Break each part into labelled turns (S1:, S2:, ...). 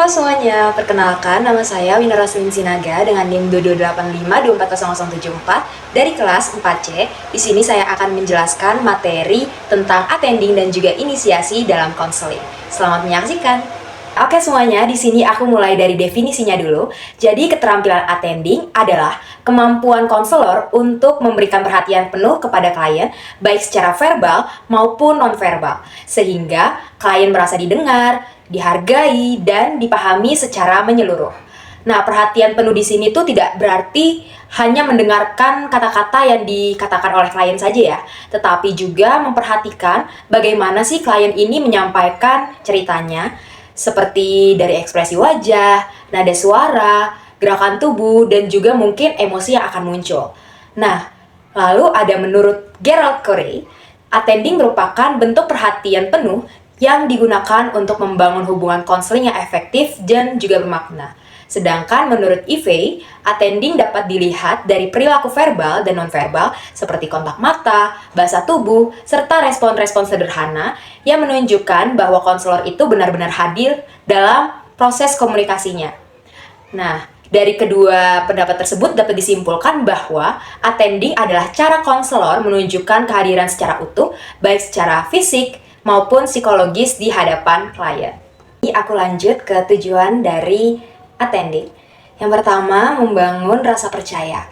S1: semuanya, perkenalkan nama saya Wina Roslin Sinaga dengan NIM 2285240074 dari kelas 4C. Di sini saya akan menjelaskan materi tentang attending dan juga inisiasi dalam konseling. Selamat menyaksikan. Oke semuanya, di sini aku mulai dari definisinya dulu. Jadi keterampilan attending adalah kemampuan konselor untuk memberikan perhatian penuh kepada klien, baik secara verbal maupun nonverbal, sehingga klien merasa didengar, dihargai, dan dipahami secara menyeluruh. Nah, perhatian penuh di sini tuh tidak berarti hanya mendengarkan kata-kata yang dikatakan oleh klien saja ya, tetapi juga memperhatikan bagaimana sih klien ini menyampaikan ceritanya, seperti dari ekspresi wajah, nada suara, gerakan tubuh, dan juga mungkin emosi yang akan muncul. Nah, lalu ada menurut Gerald Corey, attending merupakan bentuk perhatian penuh yang digunakan untuk membangun hubungan konseling yang efektif dan juga bermakna. Sedangkan menurut Ivey, attending dapat dilihat dari perilaku verbal dan nonverbal seperti kontak mata, bahasa tubuh, serta respon-respon sederhana yang menunjukkan bahwa konselor itu benar-benar hadir dalam proses komunikasinya. Nah, dari kedua pendapat tersebut dapat disimpulkan bahwa attending adalah cara konselor menunjukkan kehadiran secara utuh, baik secara fisik maupun psikologis di hadapan klien. Ini aku lanjut ke tujuan dari attending. Yang pertama, membangun rasa percaya.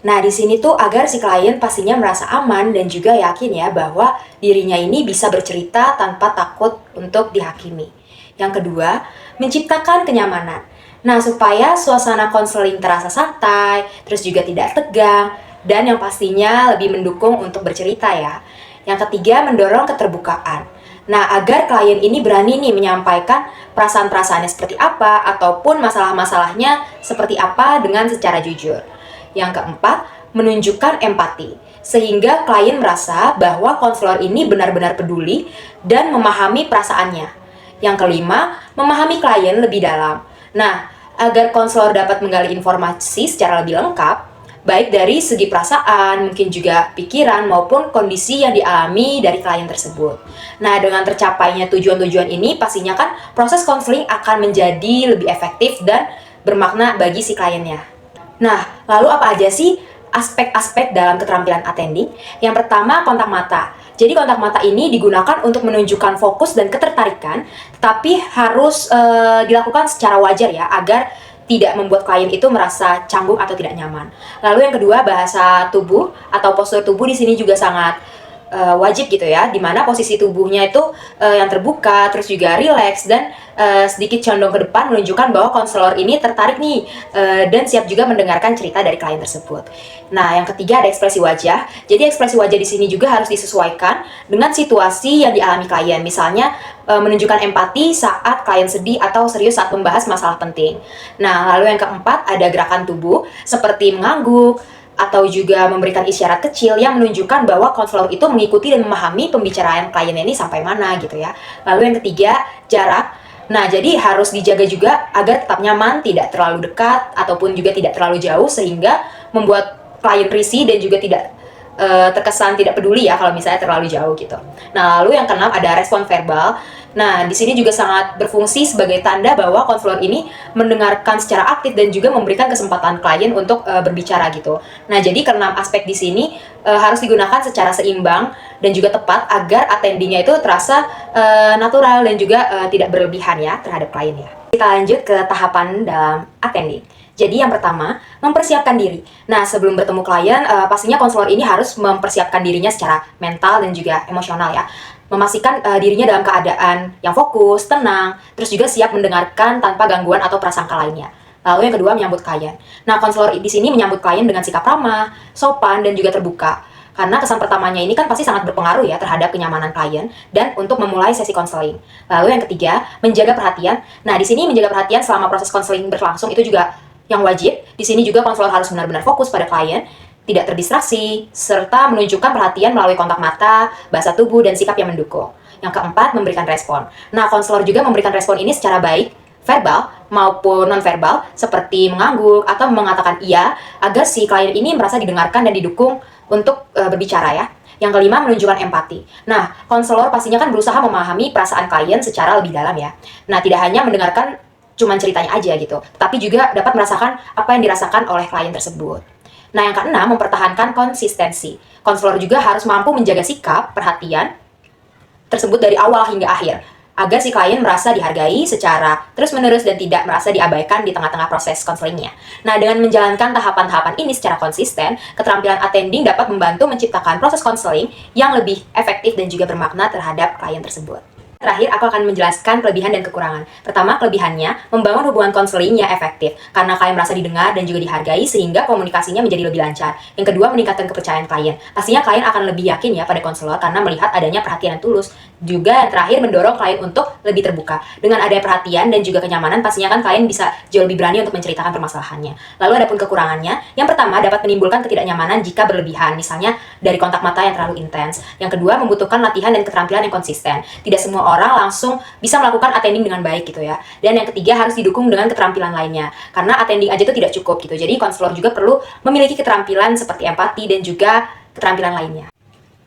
S1: Nah, di sini tuh agar si klien pastinya merasa aman dan juga yakin ya bahwa dirinya ini bisa bercerita tanpa takut untuk dihakimi. Yang kedua, menciptakan kenyamanan. Nah, supaya suasana konseling terasa santai, terus juga tidak tegang, dan yang pastinya lebih mendukung untuk bercerita ya. Yang ketiga, mendorong keterbukaan. Nah, agar klien ini berani nih menyampaikan perasaan-perasaannya seperti apa, ataupun masalah-masalahnya seperti apa dengan secara jujur. Yang keempat, menunjukkan empati. Sehingga klien merasa bahwa konselor ini benar-benar peduli dan memahami perasaannya. Yang kelima, memahami klien lebih dalam. Nah, agar konselor dapat menggali informasi secara lebih lengkap, baik dari segi perasaan, mungkin juga pikiran maupun kondisi yang dialami dari klien tersebut. Nah, dengan tercapainya tujuan-tujuan ini, pastinya kan proses konseling akan menjadi lebih efektif dan bermakna bagi si kliennya. Nah, lalu apa aja sih aspek-aspek dalam keterampilan attending? Yang pertama, kontak mata. Jadi kontak mata ini digunakan untuk menunjukkan fokus dan ketertarikan, tapi harus dilakukan secara wajar ya, agar tidak membuat klien itu merasa canggung atau tidak nyaman. Lalu yang kedua, bahasa tubuh atau postur tubuh di sini juga sangat wajib gitu ya, dimana posisi tubuhnya itu yang terbuka, terus juga rileks dan sedikit condong ke depan menunjukkan bahwa konselor ini tertarik nih dan siap juga mendengarkan cerita dari klien tersebut. Nah, yang ketiga ada ekspresi wajah. Jadi ekspresi wajah di sini juga harus disesuaikan dengan situasi yang dialami klien. Misalnya menunjukkan empati saat klien sedih atau serius saat membahas masalah penting. Nah, lalu yang keempat ada gerakan tubuh seperti mengangguk atau juga memberikan isyarat kecil yang menunjukkan bahwa konselor itu mengikuti dan memahami pembicaraan kliennya ini sampai mana gitu ya. Lalu yang ketiga, jarak. Nah, jadi harus dijaga juga agar tetap nyaman, tidak terlalu dekat ataupun juga tidak terlalu jauh sehingga membuat klien risih dan juga tidak terkesan tidak peduli ya kalau misalnya terlalu jauh gitu. Nah, lalu yang keenam ada respon verbal. Nah, di sini juga sangat berfungsi sebagai tanda bahwa konselor ini mendengarkan secara aktif dan juga memberikan kesempatan klien untuk berbicara gitu. Nah, jadi keenam aspek di sini harus digunakan secara seimbang dan juga tepat agar attendingnya itu terasa natural dan juga tidak berlebihan ya terhadap klien ya. Kita lanjut ke tahapan dalam attending. Jadi yang pertama, mempersiapkan diri. Nah, sebelum bertemu klien, pastinya konselor ini harus mempersiapkan dirinya secara mental dan juga emosional ya. Memastikan dirinya dalam keadaan yang fokus, tenang, terus juga siap mendengarkan tanpa gangguan atau prasangka lainnya. Lalu yang kedua, menyambut klien. Nah, konselor di sini menyambut klien dengan sikap ramah, sopan, dan juga terbuka. Karena kesan pertamanya ini kan pasti sangat berpengaruh ya terhadap kenyamanan klien dan untuk memulai sesi konseling. Lalu yang ketiga, menjaga perhatian. Nah, di sini menjaga perhatian selama proses konseling berlangsung itu juga yang wajib. Di sini juga konselor harus benar-benar fokus pada klien, tidak terdistraksi, serta menunjukkan perhatian melalui kontak mata, bahasa tubuh, dan sikap yang mendukung. Yang keempat, memberikan respon. Nah, konselor juga memberikan respon ini secara baik, verbal maupun nonverbal, seperti mengangguk atau mengatakan iya, agar si klien ini merasa didengarkan dan didukung untuk berbicara ya. Yang kelima, menunjukkan empati. Nah, konselor pastinya kan berusaha memahami perasaan klien secara lebih dalam ya. Nah, tidak hanya mendengarkan cuman ceritanya aja gitu, tapi juga dapat merasakan apa yang dirasakan oleh klien tersebut. Nah, yang keenam, mempertahankan konsistensi. Konselor juga harus mampu menjaga sikap, perhatian tersebut dari awal hingga akhir, agar si klien merasa dihargai secara terus-menerus dan tidak merasa diabaikan di tengah-tengah proses konselingnya. Nah, dengan menjalankan tahapan-tahapan ini secara konsisten, keterampilan attending dapat membantu menciptakan proses konseling yang lebih efektif dan juga bermakna terhadap klien tersebut. Terakhir, aku akan menjelaskan kelebihan dan kekurangan. Pertama, kelebihannya, membangun hubungan konseling yang efektif, karena klien merasa didengar dan juga dihargai sehingga komunikasinya menjadi lebih lancar. Yang kedua, meningkatkan kepercayaan klien. Pastinya klien akan lebih yakin ya pada konselor karena melihat adanya perhatian yang tulus. Juga yang terakhir, mendorong klien untuk lebih terbuka. Dengan adanya perhatian dan juga kenyamanan, pastinya kan klien bisa jauh lebih berani untuk menceritakan permasalahannya. Lalu ada pun kekurangannya. Yang pertama, dapat menimbulkan ketidaknyamanan jika berlebihan, misalnya dari kontak mata yang terlalu intens. Yang kedua, membutuhkan latihan dan keterampilan yang konsisten. Tidak semua orang langsung bisa melakukan attending dengan baik gitu ya. Dan yang ketiga, harus didukung dengan keterampilan lainnya. Karena attending aja itu tidak cukup gitu. Jadi konselor juga perlu memiliki keterampilan seperti empati dan juga keterampilan lainnya.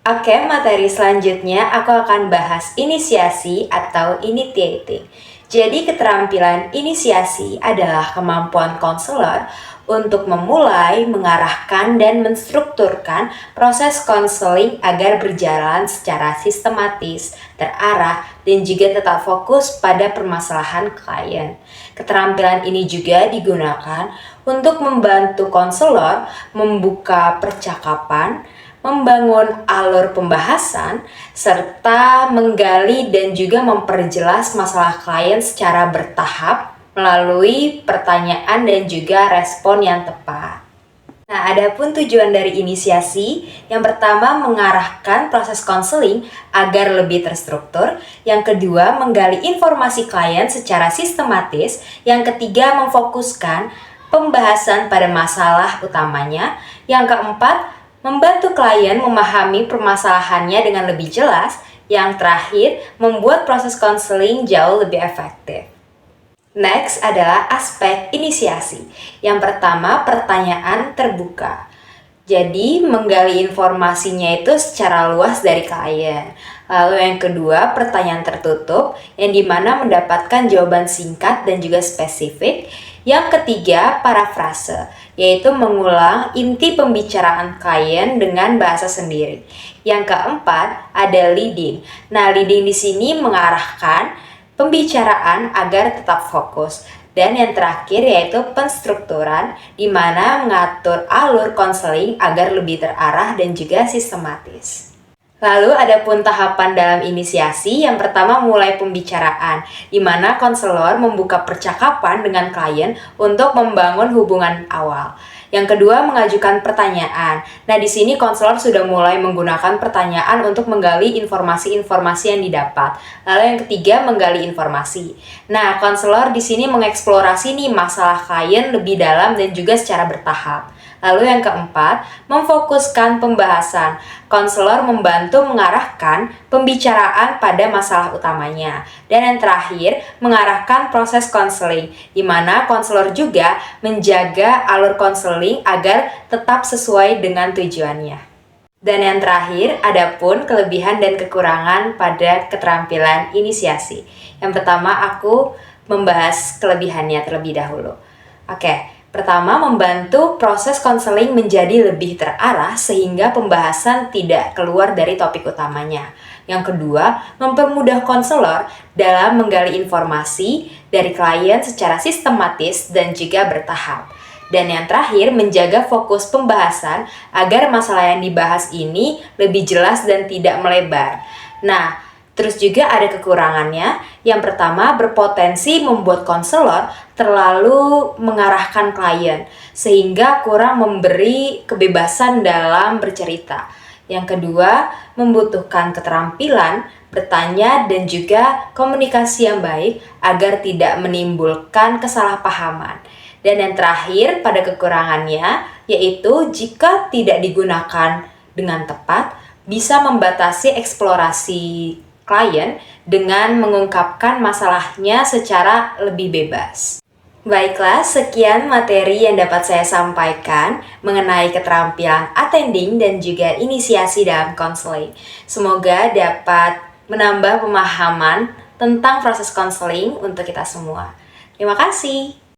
S1: Oke, materi selanjutnya aku akan bahas inisiasi atau initiating. Jadi keterampilan inisiasi adalah kemampuan konselor untuk memulai, mengarahkan, dan menstrukturkan proses konseling agar berjalan secara sistematis, terarah, dan juga tetap fokus pada permasalahan klien. Keterampilan ini juga digunakan untuk membantu konselor membuka percakapan, membangun alur pembahasan, serta menggali dan juga memperjelas masalah klien secara bertahap melalui pertanyaan dan juga respon yang tepat. Nah, adapun tujuan dari inisiasi, yang pertama mengarahkan proses konseling agar lebih terstruktur, yang kedua menggali informasi klien secara sistematis, yang ketiga memfokuskan pembahasan pada masalah utamanya, yang keempat membantu klien memahami permasalahannya dengan lebih jelas. Yang terakhir, membuat proses konseling jauh lebih efektif. Next adalah aspek inisiasi. Yang pertama, pertanyaan terbuka. Jadi, menggali informasinya itu secara luas dari klien. Lalu yang kedua, pertanyaan tertutup, yang dimana mendapatkan jawaban singkat dan juga spesifik. Yang ketiga, parafrase, yaitu mengulang inti pembicaraan klien dengan bahasa sendiri. Yang keempat, ada leading. Nah, leading di sini mengarahkan pembicaraan agar tetap fokus. Dan yang terakhir yaitu penstrukturan, di mana mengatur alur konseling agar lebih terarah dan juga sistematis. Lalu ada pun tahapan dalam inisiasi. Yang pertama, mulai pembicaraan, di mana konselor membuka percakapan dengan klien untuk membangun hubungan awal. Yang kedua, mengajukan pertanyaan. Nah, di sini konselor sudah mulai menggunakan pertanyaan untuk menggali informasi-informasi yang didapat. Lalu yang ketiga, menggali informasi. Nah, konselor di sini mengeksplorasi nih masalah klien lebih dalam dan juga secara bertahap. Lalu yang keempat, memfokuskan pembahasan. Konselor membantu mengarahkan pembicaraan pada masalah utamanya. Dan yang terakhir, mengarahkan proses konseling, di mana konselor juga menjaga alur konseling agar tetap sesuai dengan tujuannya. Dan yang terakhir, ada pun kelebihan dan kekurangan pada keterampilan inisiasi. Yang pertama, aku membahas kelebihannya terlebih dahulu. Pertama, membantu proses konseling menjadi lebih terarah sehingga pembahasan tidak keluar dari topik utamanya. Yang kedua, mempermudah konselor dalam menggali informasi dari klien secara sistematis dan juga bertahap. Dan yang terakhir, menjaga fokus pembahasan agar masalah yang dibahas ini lebih jelas dan tidak melebar. Nah, terus juga ada kekurangannya. Yang pertama, berpotensi membuat konselor terlalu mengarahkan klien sehingga kurang memberi kebebasan dalam bercerita. Yang kedua, membutuhkan keterampilan bertanya dan juga komunikasi yang baik agar tidak menimbulkan kesalahpahaman. Dan yang terakhir, pada kekurangannya, yaitu jika tidak digunakan dengan tepat, bisa membatasi eksplorasi klien dengan mengungkapkan masalahnya secara lebih bebas. Baiklah, sekian materi yang dapat saya sampaikan mengenai keterampilan attending dan juga inisiasi dalam konseling. Semoga dapat menambah pemahaman tentang proses konseling untuk kita semua. Terima kasih.